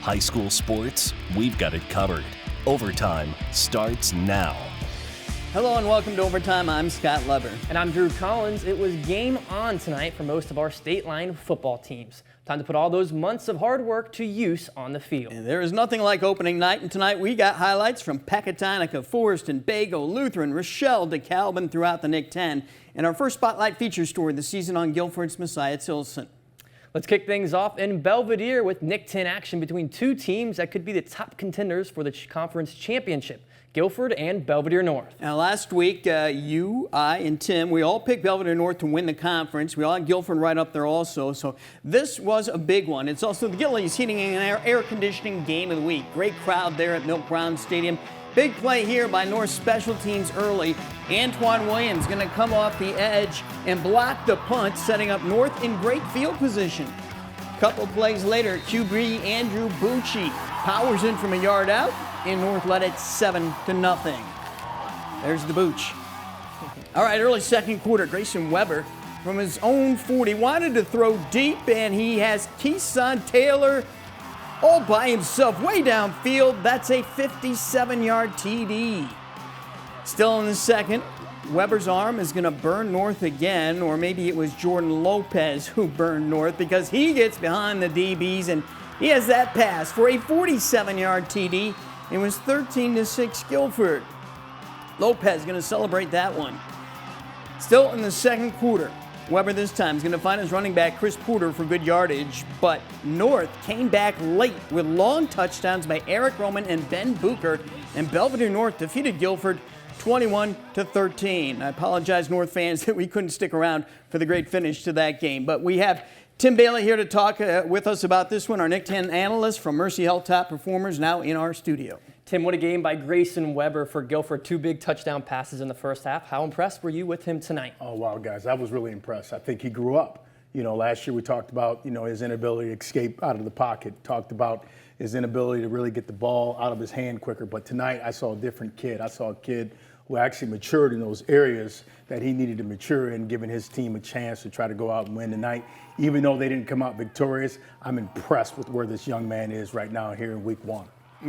High school sports, we've got it covered. Overtime starts now. Hello and welcome to Overtime. I'm Scott Leber. And I'm Drew Collins. It was game on tonight for most of our state line football teams. Time to put all those months of hard work to use on the field. And there is nothing like opening night, and tonight we got highlights from Pecatonica, Forest and Bago, Lutheran, Rochelle, DeKalb, and throughout the NIC 10. And our first spotlight feature story this season on Guilford's Messiah Tilson. Let's kick things off in Belvidere with NIC 10 action between two teams that could be the top contenders for the conference championship. Guilford and Belvidere North. Now, last week, you, I, and Tim, we all picked Belvidere North to win the conference. We all had Guilford right up there also. So this was a big one. It's also the Gillies Heating and Air Conditioning Game of the Week. Great crowd there at Milk Brown Stadium. Big play here by North special teams early. Antoine Williams going to come off the edge and block the punt, setting up North in great field position. Couple plays later, QB Andrew Bucci powers in from a yard out, and North led it 7-0. There's the Booch. All right, early second quarter, Grayson Weber from his own 40 wanted to throw deep, and he has Keeson Taylor all by himself way downfield. That's a 57-yard TD. Still in the second, Weber's arm is going to burn North again, or maybe it was Jordan Lopez who burned North because he gets behind the DBs and he has that pass for a 47-yard TD. It was 13-6 Guilford. Lopez going to celebrate that one. Still in the second quarter, Weber this time is going to find his running back Chris Porter for good yardage, but North came back late with long touchdowns by Eric Roman and Ben Bucher, and Belvidere North defeated Guilford 21-13. I apologize, North fans, that we couldn't stick around for the great finish to that game, but we have Tim Bailey here to talk with us about this one, our NIC 10 analyst from Mercy Health Top Performers, now in our studio. Tim, what a game by Grayson Weber for Guilford. 2 big touchdown passes in the first half. How impressed were you with him tonight? Oh, wow, guys. I was really impressed. I think he grew up. You know, last year we talked about, his inability to escape out of the pocket, talked about his inability to really get the ball out of his hand quicker. But tonight I saw a different kid. I saw a kid who actually matured in those areas that he needed to mature in, giving his team a chance to try to go out and win tonight. Even though they didn't come out victorious, I'm impressed with where this young man is right now here in week 1.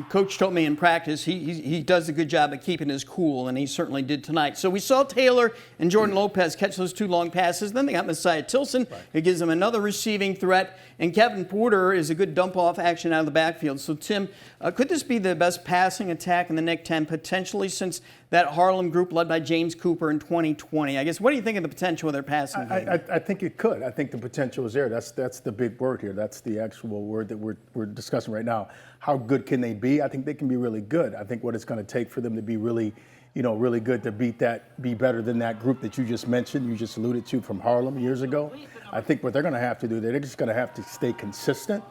Coach told me in practice he does a good job of keeping his cool, and he certainly did tonight. So we saw Taylor and Jordan Lopez catch those 2 long passes. Then they got Messiah Tilson, who gives them another receiving threat. And Kevin Porter is a good dump-off action out of the backfield. So, Tim, could this be the best passing attack in the NIC 10 potentially since that Harlem group led by James Cooper in 2020? I guess, what do you think of the potential of their passing game? I think it could. I think the potential is there. That's the big word here. That's the actual word that we're discussing right now. How good can they be? I think they can be really good. I think what it's going to take for them to be really good to be better than that group that you just mentioned, you just alluded to from Harlem years ago. I think what they're going to have to do, they're just going to have to stay consistent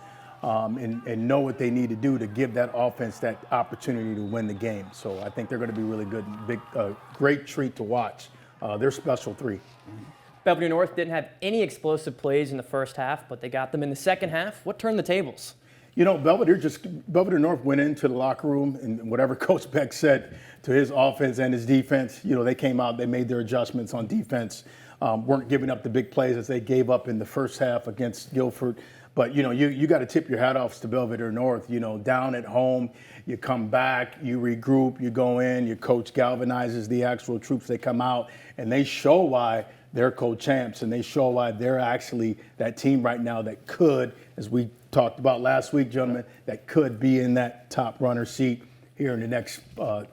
and know what they need to do to give that offense that opportunity to win the game. So I think they're going to be really good, great treat to watch. They're special 3. Belvidere North didn't have any explosive plays in the first half, but they got them in the second half. What turned the tables? Belvidere North went into the locker room, and whatever Coach Beck said to his offense and his defense, they came out, they made their adjustments on defense, weren't giving up the big plays as they gave up in the first half against Guilford. But, you got to tip your hat off to Belvidere North. Down at home, you come back, you regroup, you go in, your coach galvanizes the actual troops. They come out, and they show why they're co-champs, and they show why they're actually that team right now that could, as we talked about last week, gentlemen, that could be in that top runner seat here in the next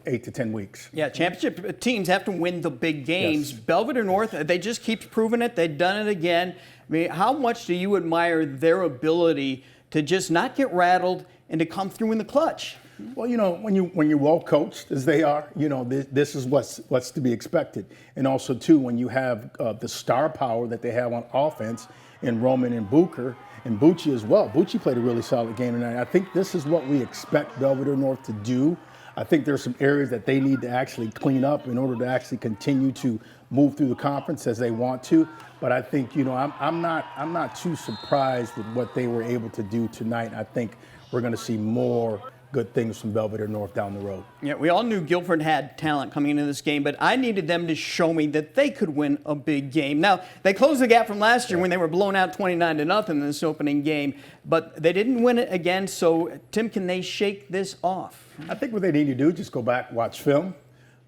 8 to 10 weeks. Yeah, championship teams have to win the big games. Yes. Belvidere North, they just keep proving it. They've done it again. I mean, how much do you admire their ability to just not get rattled and to come through in the clutch? Well, when you're well coached as they are, this is what's to be expected. And also too, when you have the star power that they have on offense in Roman and Bucher and Bucci as well. Bucci played a really solid game tonight. I think this is what we expect Belvidere North to do. I think there's some areas that they need to actually clean up in order to actually continue to move through the conference as they want to. But I think, I'm not too surprised with what they were able to do tonight. I think we're going to see more good things from Belvidere North down the road. Yeah, we all knew Guilford had talent coming into this game, but I needed them to show me that they could win a big game. Now, they closed the gap from last year when they were blown out 29-0 in this opening game, but they didn't win it again. So, Tim, can they shake this off? I think what they need to do is just go back, watch film,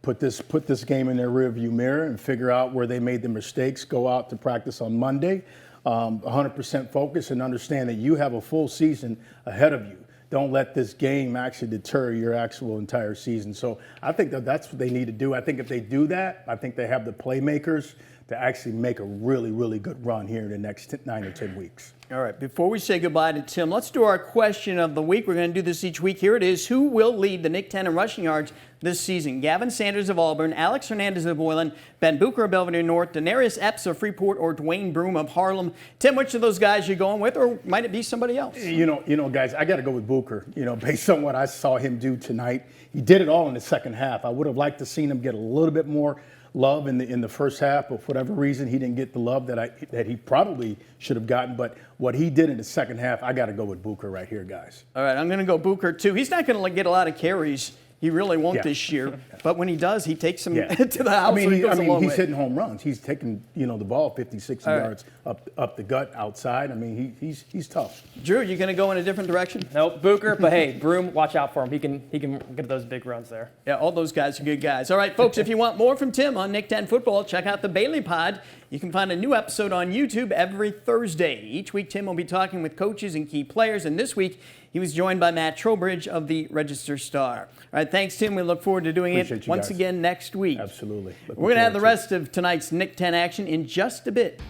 put this game in their rearview mirror and figure out where they made the mistakes, go out to practice on Monday, 100% focus, and understand that you have a full season ahead of you. Don't let this game actually deter your actual entire season. So I think that's what they need to do. I think if they do that, I think they have the playmakers to actually make a really, really good run here in the next 9 or 10 weeks. All right, before we say goodbye to Tim, let's do our question of the week. We're going to do this each week. Here it is. Who will lead the NIC 10 in rushing yards this season? Gavin Sanders of Auburn, Alex Hernandez of Boylan, Ben Bucher of Belvidere North, Denarius Epps of Freeport, or Dwayne Broom of Harlem. Tim, which of those guys are you going with, or might it be somebody else? You know, guys, I got to go with Bucher. Based on what I saw him do tonight, he did it all in the second half. I would have liked to seen him get a little bit more love in the first half, but for whatever reason, he didn't get the love that he probably should have gotten. But what he did in the second half, I got to go with Bucher right here, guys. All right, I'm going to go Bucher too. He's not going to get a lot of carries. He really won't this year. But when he does, he takes them to the house. He's hitting home runs. He's taking the ball 50, 60 yards up the gut outside. I mean, he's tough. Drew, you going to go in a different direction? Nope, Bucher. But hey, Broom, watch out for him. He can get those big runs there. Yeah, all those guys are good guys. All right, folks, if you want more from Tim on NIC 10 football, check out the Bailey Pod. You can find a new episode on YouTube every Thursday. Each week, Tim will be talking with coaches and key players, and this week, he was joined by Matt Trowbridge of the Register Star. All right, thanks, Tim. We look forward to doing it once again next week. Absolutely. We're going to have the rest of tonight's NIC 10 action in just a bit.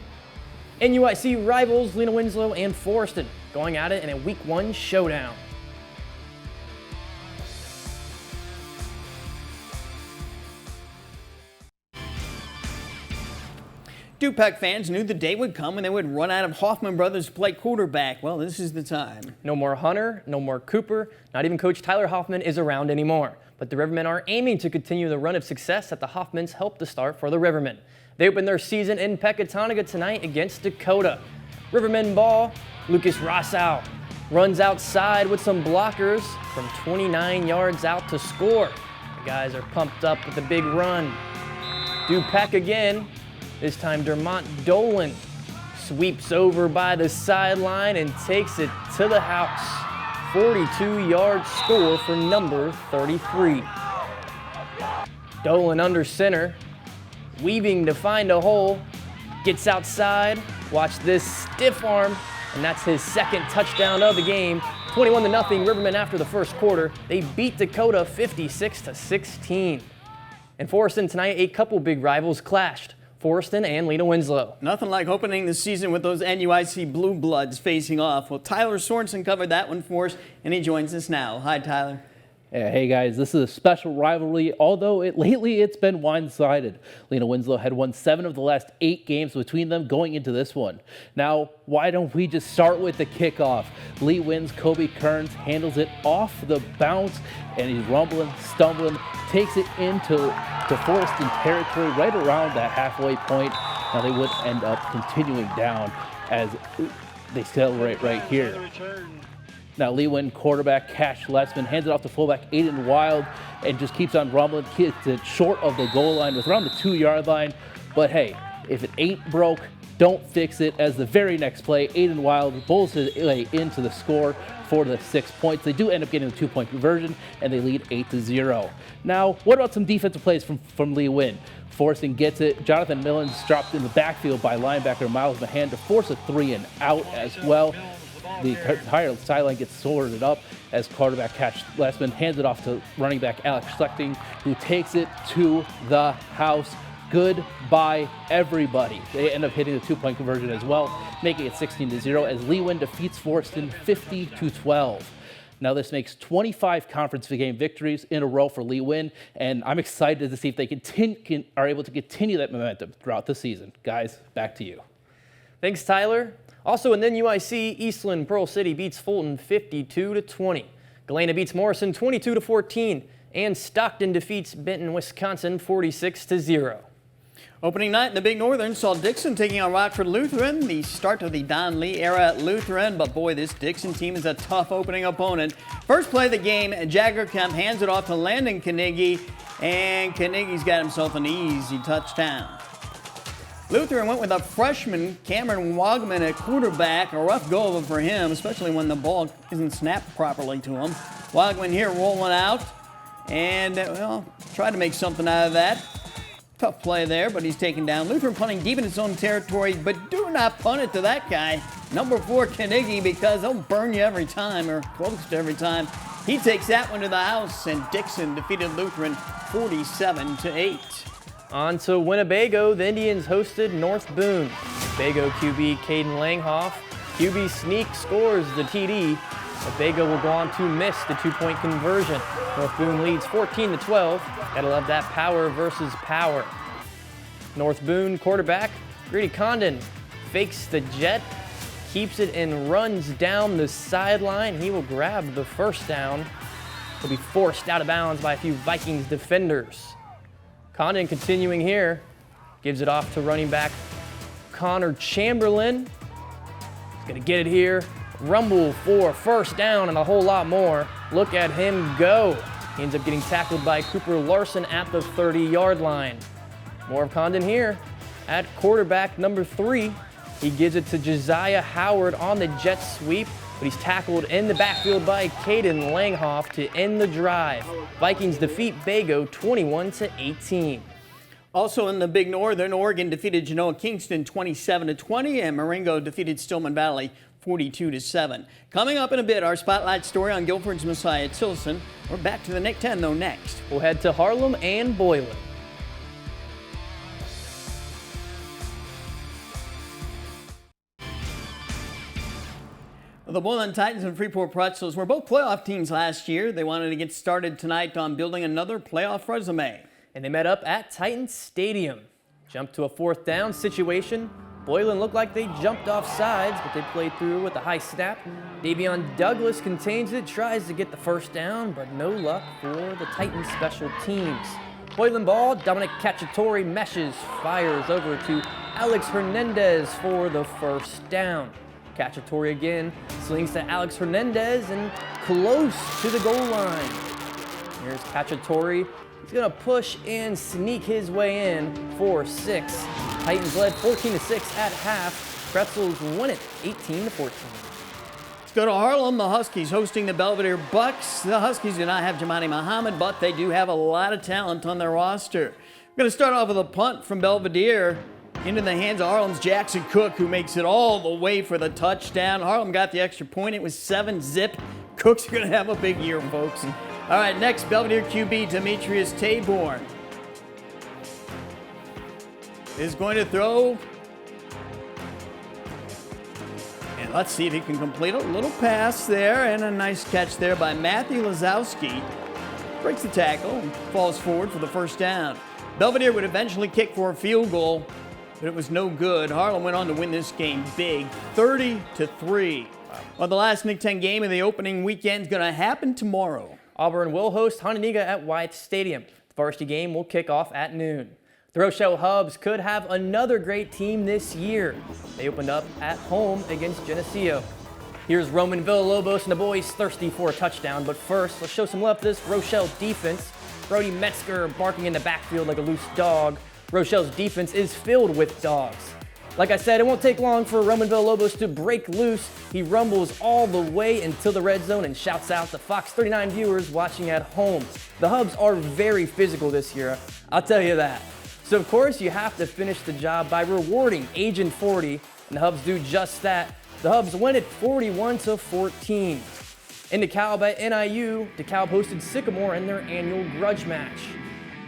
NUIC rivals Lena Winslow and Forreston going at it in a Week 1 showdown. Du-Pec fans knew the day would come when they would run out of Hoffman brothers to play quarterback. Well, this is the time. No more Hunter, no more Cooper, not even Coach Tyler Hoffman is around anymore. But the Rivermen are aiming to continue the run of success that the Hoffmans helped to start for the Rivermen. They open their season in Pecatonica tonight against Dakota. Rivermen ball, Lucas Rossau runs outside with some blockers from 29 yards out to score. The guys are pumped up with a big run. Du-Pec again. This time Dermont Dolan sweeps over by the sideline and takes it to the house. 42-yard score for number 33. Dolan under center, weaving to find a hole, gets outside, watch this stiff arm, and that's his second touchdown of the game. 21-0 Rivermen after the first quarter. They beat Dakota 56-16. In Forreston tonight, a couple big rivals clashed. Forreston and Lena Winslow. Nothing like opening the season with those NUIC Blue Bloods facing off. Well, Tyler Sorensen covered that one for us, and he joins us now. Hi, Tyler. Yeah, hey guys, this is a special rivalry, although lately it's been one-sided. Lena Winslow had won 7 of the last 8 games between them going into this one. Now, why don't we just start with the kickoff? Lee wins, Kobe Kearns handles it off the bounce, and he's rumbling, stumbling, takes it into Forreston territory right around that halfway point. Now they would end up continuing down as they celebrate right here. Now Lee Wynn quarterback Cash Lessman hands it off to fullback Aiden Wild and just keeps on rumbling, gets it short of the goal line with around the 2-yard line. But hey, if it ain't broke, don't fix it. As the very next play, Aiden Wild bowls his way into the score for the 6 points. They do end up getting a 2-point conversion, and they lead 8-0. Now, what about some defensive plays from Lee Wynn? Forreston gets it. Jonathan Millens dropped in the backfield by linebacker Miles Mahan to force a 3-and-out as well. The entire sideline gets sorted up as quarterback Cash Lessman hands it off to running back Alex Schlecting, who takes it to the house. Goodbye, everybody. They end up hitting the 2-point conversion as well, making it 16-0 as Lee Wynn defeats Forreston 50-12. Now this makes 25 conference game victories in a row for Lee Wynn, and I'm excited to see if they are able to continue that momentum throughout the season. Guys, back to you. Thanks, Tyler. Also in NUIC, Eastland Pearl City beats Fulton 52-20. Galena beats Morrison 22-14. And Stockton defeats Benton, Wisconsin 46-0. Opening night in the Big Northern saw Dixon taking on Rockford Lutheran, the start of the Don Lee era at Lutheran. But boy, this Dixon team is a tough opening opponent. First play of the game, Jagger Kemp hands it off to Landon Carnegie, and Carnegie's got himself an easy touchdown. Lutheran went with a freshman, Cameron Wagman, at quarterback. A rough go of it for him, especially when the ball isn't snapped properly to him. Wagman here rolling out, and tried to make something out of that. Tough play there, but he's taken down. Lutheran punting deep in his own territory, but do not punt it to that guy, number 4, Carnegie, because he'll burn you every time, or close to every time. He takes that one to the house, and Dixon defeated Lutheran 47-8. On to Winnebago, the Indians hosted North Boone. Winnebago QB Caden Langhoff. QB sneak scores the TD. Winnebago will go on to miss the 2-point conversion. North Boone leads 14-12. Gotta love that power versus power. North Boone quarterback Grady Condon fakes the jet, keeps it and runs down the sideline. He will grab the first down. He'll be forced out of bounds by a few Vikings defenders. Condon continuing here, gives it off to running back Connor Chamberlain. He's gonna get it here. Rumble for first down and a whole lot more. Look at him go. He ends up getting tackled by Cooper Larson at the 30-yard line. More of Condon here at quarterback number 3. He gives it to Josiah Howard on the jet sweep, but he's tackled in the backfield by Caden Langhoff to end the drive. Vikings defeat Bago 21-18. Also in the Big Northern, Oregon defeated Genoa Kingston 27-20, and Marengo defeated Stillman Valley 42-7. Coming up in a bit, our spotlight story on Guilford's Messiah Tilson. We're back to the Nick 10 though next. We'll head to Harlem and Boylan. The Boylan Titans and Freeport Pretzels were both playoff teams last year. They wanted to get started tonight on building another playoff resume. And they met up at Titans Stadium. Jumped to a 4th down situation. Boylan looked like they jumped off sides, but they played through with a high snap. Davion Douglas contains it, tries to get the first down, but no luck for the Titans special teams. Boylan ball, Dominic Cacciatore meshes, fires over to Alex Hernandez for the first down. Cacciatore again, slings to Alex Hernandez and close to the goal line. Here's Cacciatore. He's gonna push and sneak his way in for 6. Titans led 14-6 at half. Pretzels won it 18-14. Let's go to Harlem. The Huskies hosting the Belvidere Bucks. The Huskies do not have Jamani Muhammad, but they do have a lot of talent on their roster. We're going to start off with a punt from Belvidere into the hands of Harlem's Jackson Cook, who makes it all the way for the touchdown. Harlem got the extra point. It was 7-zip. Cook's going to have a big year, folks. All right, next, Belvidere QB Demetrius Taborn is going to throw. And let's see if he can complete a little pass there, and a nice catch there by Matthew Lazowski. Breaks the tackle and falls forward for the first down. Belvidere would eventually kick for a field goal, but it was no good. Harlem went on to win this game big, 30-3. Well, the last Nick 10 game of the opening weekend is going to happen tomorrow. Auburn will host Hononegah at Wyeth Stadium. The varsity game will kick off at noon. The Rochelle Hubs could have another great team this year. They opened up at home against Geneseo. Here's Roman Villalobos and the boys thirsty for a touchdown, but first, let's show some love to this Rochelle defense. Brody Metzger barking in the backfield like a loose dog. Rochelle's defense is filled with dogs. Like I said, it won't take long for Roman Villalobos to break loose. He rumbles all the way into the red zone and shouts out to Fox 39 viewers watching at home. The Hubs are very physical this year, I'll tell you that. So of course you have to finish the job by rewarding Agent 40, and the Hubs do just that. The Hubs win it 41-14. In DeKalb at NIU, DeKalb hosted Sycamore in their annual grudge match.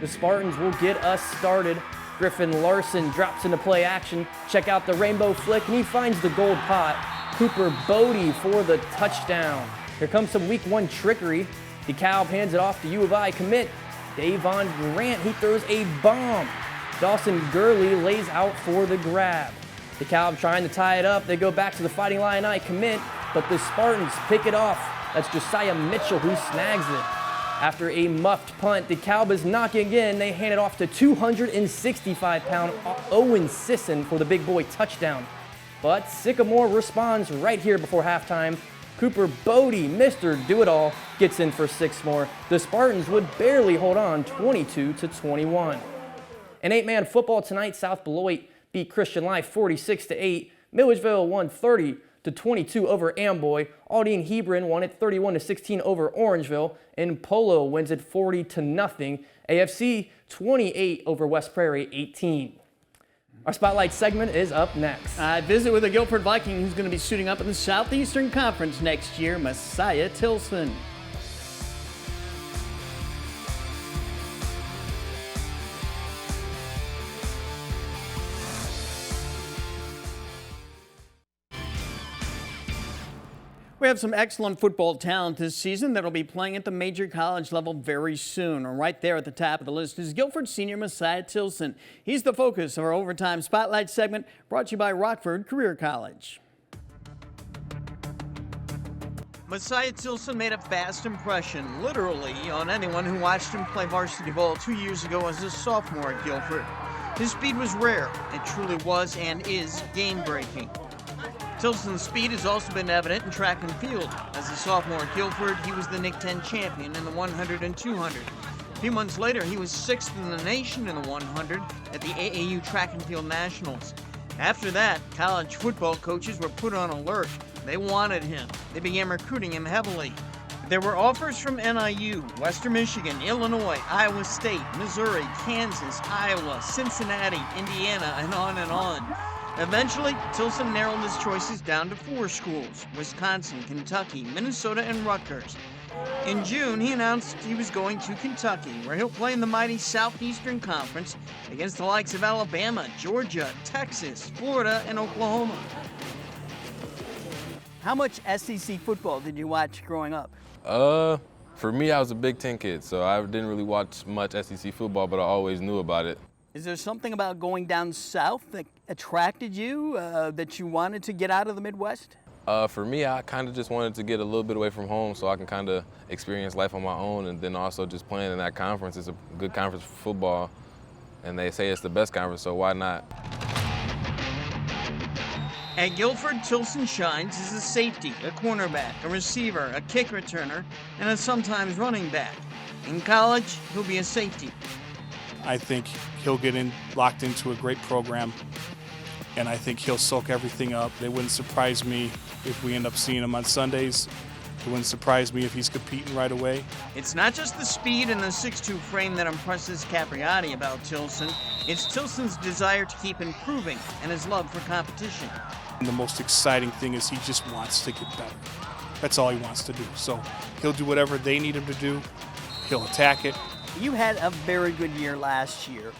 The Spartans will get us started. Griffin Larson drops into play action. Check out the rainbow flick, and he finds the gold pot. Cooper Bodie for the touchdown. Here comes some week 1 trickery. DeKalb hands it off to U of I commit. Davon Grant, he throws a bomb. Dawson Gurley lays out for the grab. DeKalb trying to tie it up. They go back to the Fighting Illini commit, but the Spartans pick it off. That's Josiah Mitchell who snags it. After a muffed punt, the Cowboys knock again. They hand it off to 265-pound Owen Sisson for the big boy touchdown. But Sycamore responds right here before halftime. Cooper Bodie, Mr. Do-It-All, gets in for 6 more. The Spartans would barely hold on 22-21. In 8-man football tonight, South Beloit beat Christian Life 46-8. Milledgeville won 30-22 over Amboy. Aldine Hebron won it 31-16 over Orangeville. And Polo wins it 40-0. AFC 28 over West Prairie 18. Our Spotlight segment is up next. I visit with a Guilford Viking who's going to be suiting up in the Southeastern Conference next year, Messiah Tilson. We have some excellent football talent this season that'll be playing at the major college level very soon. And right there at the top of the list is Guilford senior Messiah Tilson. He's the focus of our Overtime Spotlight segment, brought to you by Rockford Career College. Messiah Tilson made a fast impression, literally, on anyone who watched him play varsity ball 2 years ago as a sophomore at Guilford. His speed was rare. It truly was and is game-breaking. Tilson's speed has also been evident in track and field. As a sophomore at Guilford, he was the NIC 10 champion in the 100 and 200. A few months later, he was 6th in the nation in the 100 at the AAU Track and Field Nationals. After that, college football coaches were put on alert. They wanted him. They began recruiting him heavily. There were offers from NIU, Western Michigan, Illinois, Iowa State, Missouri, Kansas, Iowa, Cincinnati, Indiana, and on and on. Eventually, Tilson narrowed his choices down to 4 schools: Wisconsin, Kentucky, Minnesota, and Rutgers. In June, he announced he was going to Kentucky, where he'll play in the mighty Southeastern Conference against the likes of Alabama, Georgia, Texas, Florida, and Oklahoma. How much SEC football did you watch growing up? For me, I was a Big Ten kid, so I didn't really watch much SEC football, but I always knew about it. Is there something about going down south that attracted you, that you wanted to get out of the Midwest? For me, I kind of just wanted to get a little bit away from home so I can kind of experience life on my own, and then also just playing in that conference. It's a good conference for football, and they say it's the best conference, so why not? At Guilford, Tilson shines as a safety, a cornerback, a receiver, a kick returner, and a sometimes running back. In college, he'll be a safety. I think he'll get locked into a great program, and I think he'll soak everything up. It wouldn't surprise me if we end up seeing him on Sundays. It wouldn't surprise me if he's competing right away. It's not just the speed and the 6'2" frame that impresses Capriati about Tilson. It's Tilson's desire to keep improving and his love for competition. And the most exciting thing is he just wants to get better. That's all he wants to do. So he'll do whatever they need him to do. He'll attack it. You had a very good year last year.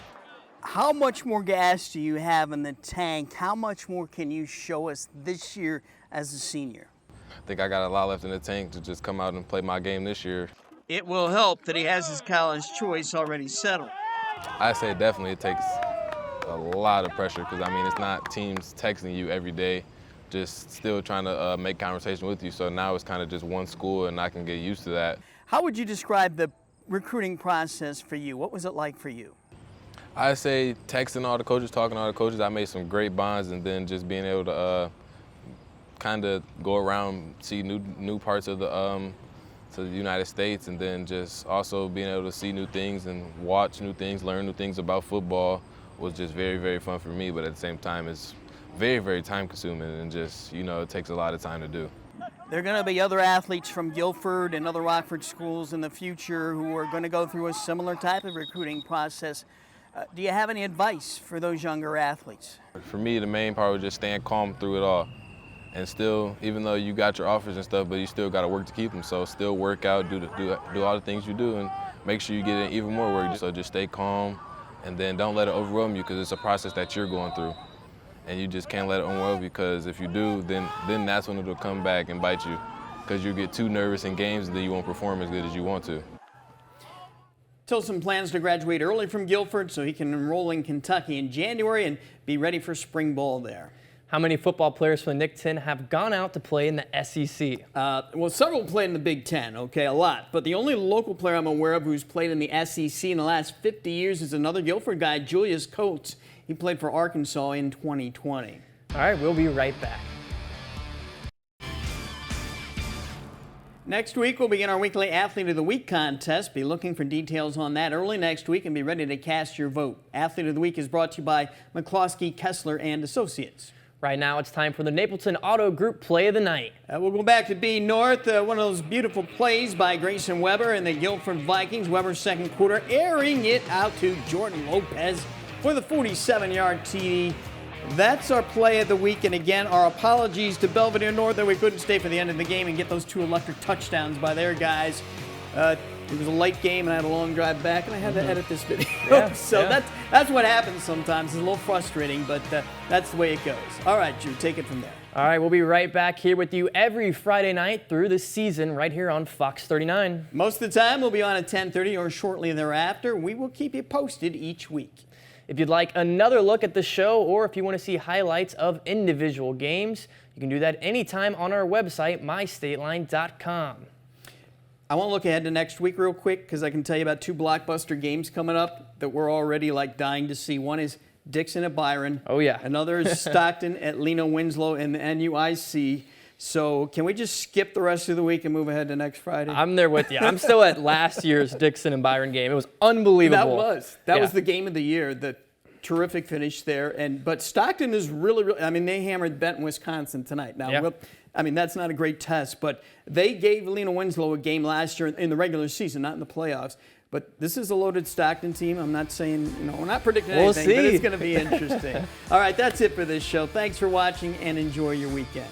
How much more gas do you have in the tank? How much more can you show us this year as a senior? I think I got a lot left in the tank to just come out and play my game this year. It will help that he has his college choice already settled. I say definitely it takes a lot of pressure because, I mean, it's not teams texting you every day, just still trying to make conversation with you. So now it's kind of just one school, and I can get used to that. How would you describe the recruiting process for you? What was it like for you? I say texting all the coaches, talking to all the coaches. I made some great bonds, and then just being able to kind of go around, see new parts of the United States, and then just also being able to see new things and watch new things, learn new things about football was just very, very fun for me. But at the same time, it's very, very time consuming, and just, you know, it takes a lot of time to do. There are going to be other athletes from Guilford and other Rockford schools in the future who are going to go through a similar type of recruiting process. Do you have any advice for those younger athletes? For me, the main part was just staying calm through it all. And still, even though you got your offers and stuff, but you still got to work to keep them. So still work out, do all the things you do, and make sure you get in even more work. So just stay calm, and then don't let it overwhelm you, because it's a process that you're going through. And you just can't let it overwhelm you, because if you do, then that's when it'll come back and bite you, because you get too nervous in games and then you won't perform as good as you want to. Tilson plans to graduate early from Guilford so he can enroll in Kentucky in January and be ready for spring ball there. How many football players from the NIC-10 have gone out to play in the SEC? Well, several played in the Big Ten, okay, a lot. But the only local player I'm aware of who's played in the SEC in the last 50 years is another Guilford guy, Julius Coates. He played for Arkansas in 2020. All right, we'll be right back. Next week, we'll begin our weekly Athlete of the Week contest. Be looking for details on that early next week and be ready to cast your vote. Athlete of the Week is brought to you by McCloskey, Kessler, and Associates. Right now, it's time for the Napleton Auto Group Play of the Night. We'll go back to B North. One of those beautiful plays by Grayson Weber and the Guilford Vikings. Weber's second quarter, airing it out to Jordan Lopez for the 47-yard TD. That's our play of the week. And again, our apologies to Belvidere North that we couldn't stay for the end of the game and get those 2 electric touchdowns by their guys. It was a late game, and I had a long drive back, and I had to edit this video. That's what happens sometimes. It's a little frustrating, but that's the way it goes. All right, Drew, take it from there. All right, we'll be right back here with you every Friday night through the season right here on Fox 39. Most of the time, we'll be on at 10:30 or shortly thereafter. We will keep you posted each week. If you'd like another look at the show or if you want to see highlights of individual games, you can do that anytime on our website, mystateline.com. I want to look ahead to next week real quick because I can tell you about 2 blockbuster games coming up that we're already dying to see. One is Dixon at Byron. Oh, yeah. Another is Stockton at Leno Winslow in the NUIC. So can we just skip the rest of the week and move ahead to next Friday? I'm there with you. I'm still at last year's Dixon and Byron game. It was unbelievable. That was the game of the year. The terrific finish there. But Stockton is really, I mean, they hammered Benton, Wisconsin tonight. Now, that's not a great test, but they gave Leno Winslow a game last year in the regular season, not in the playoffs. But this is a loaded Stockton team. I'm not saying, we're not predicting anything, but it's going to be interesting. All right, that's it for this show. Thanks for watching and enjoy your weekend.